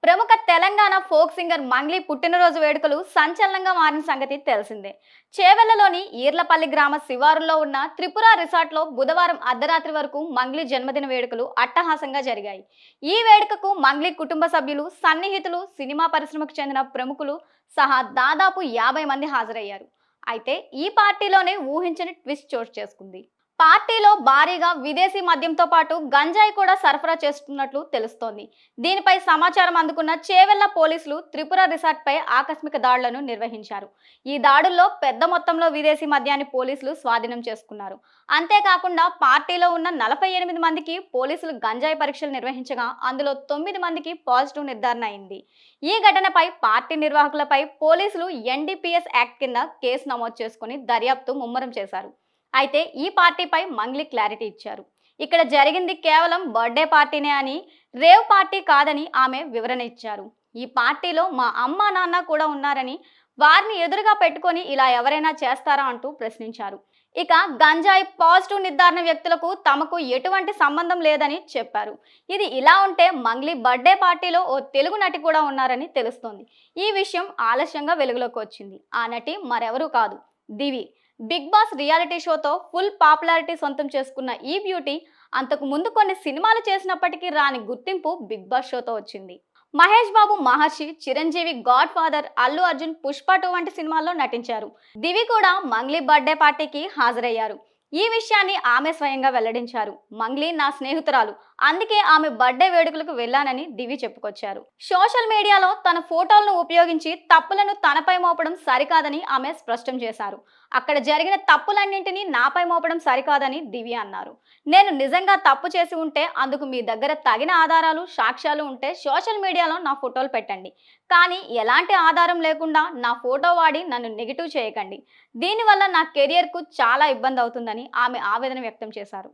ప్రముఖ Telangana folk singer Mangli పుట్టినరోజు వేడుకలు సంచలనంగా మారిన సంగతి తెలిసిందే. చేవెళ్లలోని ఈర్లపల్లి గ్రామ శివారులో ఉన్న త్రిపుర రిసార్ట్లో బుధవారం అర్ధరాత్రి వరకు మంగ్లీ జన్మదిన వేడుకలు అట్టహాసంగా జరిగాయి. ఈ వేడుకకు మంగ్లీ కుటుంబ సభ్యులు, సన్నిహితులు, సినిమా పరిశ్రమకు చెందిన ప్రముఖులు సహా దాదాపు 50 మంది హాజరయ్యారు. అయితే ఈ పార్టీలోనే ఊహించని ట్విస్ట్ చోటు చేసుకుంది. పార్టీలో భారీగా విదేశీ మద్యంతో పాటు గంజాయి కూడా సరఫరా చేస్తున్నట్లు తెలుస్తోంది. దీనిపై సమాచారం అందుకున్న చేవెళ్ల పోలీసులు త్రిపుర రిసార్ట్ పై ఆకస్మిక దాడులను నిర్వహించారు. ఈ దాడుల్లో పెద్ద మొత్తంలో విదేశీ మద్యాన్ని పోలీసులు స్వాధీనం చేసుకున్నారు. అంతేకాకుండా పార్టీలో ఉన్న 48 మందికి పోలీసులు గంజాయి పరీక్షలు నిర్వహించగా అందులో 9 మందికి పాజిటివ్ నిర్ధారణ అయింది. ఈ ఘటనపై పార్టీ నిర్వాహకులపై పోలీసులు ఎన్డీపీఎస్ యాక్ట్ కింద కేసు నమోదు చేసుకుని దర్యాప్తు ముమ్మరం చేశారు. అయితే ఈ పార్టీపై మంగ్లీ క్లారిటీ ఇచ్చారు. ఇక్కడ జరిగింది కేవలం బర్త్డే పార్టీనే అని, రేవ్ పార్టీ కాదని ఆమె వివరణ ఇచ్చారు. ఈ పార్టీలో మా అమ్మ నాన్న కూడా ఉన్నారని, వారిని ఎదురుగా పెట్టుకొని ఇలా ఎవరైనా చేస్తారా అంటూ ప్రశ్నించారు. ఇక గంజాయి పాజిటివ్ నిర్ధారణ వ్యక్తులకు తమకు ఎటువంటి సంబంధం లేదని చెప్పారు. ఇది ఇలా ఉంటే మంగ్లీ బర్త్డే పార్టీలో ఓ తెలుగు నటి కూడా ఉన్నారని తెలుస్తోంది. ఈ విషయం ఆలస్యంగా వెలుగులోకి వచ్చింది. ఆ నటి మరెవరూ కాదు, దివి. బిగ్ బాస్ రియాలిటీ షోతో ఫుల్ పాపులారిటీ సొంతం చేసుకున్న ఈ బ్యూటీ అంతకు ముందు కొన్ని సినిమాలు చేసినప్పటికీ రాని గుర్తింపు బిగ్ బాస్ షోతో వచ్చింది. మహేష్ బాబు మహర్షి, చిరంజీవి గాడ్ ఫాదర్, అల్లు అర్జున్ పుష్ప 2 వంటి సినిమాల్లో నటించారు. దివి కూడా మంగ్లీ బర్త్డే పార్టీకి హాజరయ్యారు. ఈ విషయాన్ని ఆమె స్వయంగా వెల్లడించారు. మంగ్లీ నా స్నేహితురాలు, అందుకే ఆమె బర్త్డే వేడుకలకు వెళ్ళానని దివి చెప్పుకొచ్చారు. సోషల్ మీడియాలో తన ఫోటోలను ఉపయోగించి తప్పులను తనపై మోపడం సరికాదని ఆమె స్పష్టం చేశారు. అక్కడ జరిగిన తప్పులన్నింటినీ నాపై మోపడం సరికాదని దివి అన్నారు. నేను నిజంగా తప్పు చేసి ఉంటే అందుకు మీ దగ్గర తగిన ఆధారాలు, సాక్ష్యాలు ఉంటే సోషల్ మీడియాలో నా ఫోటోలు పెట్టండి. కానీ ఎలాంటి ఆధారం లేకుండా నా ఫోటో వాడి నన్ను నెగిటివ్ చేయకండి. దీనివల్ల నా కెరియర్కు చాలా ఇబ్బంది అవుతుందని ఆమె ఆవేదన వ్యక్తం చేశారు.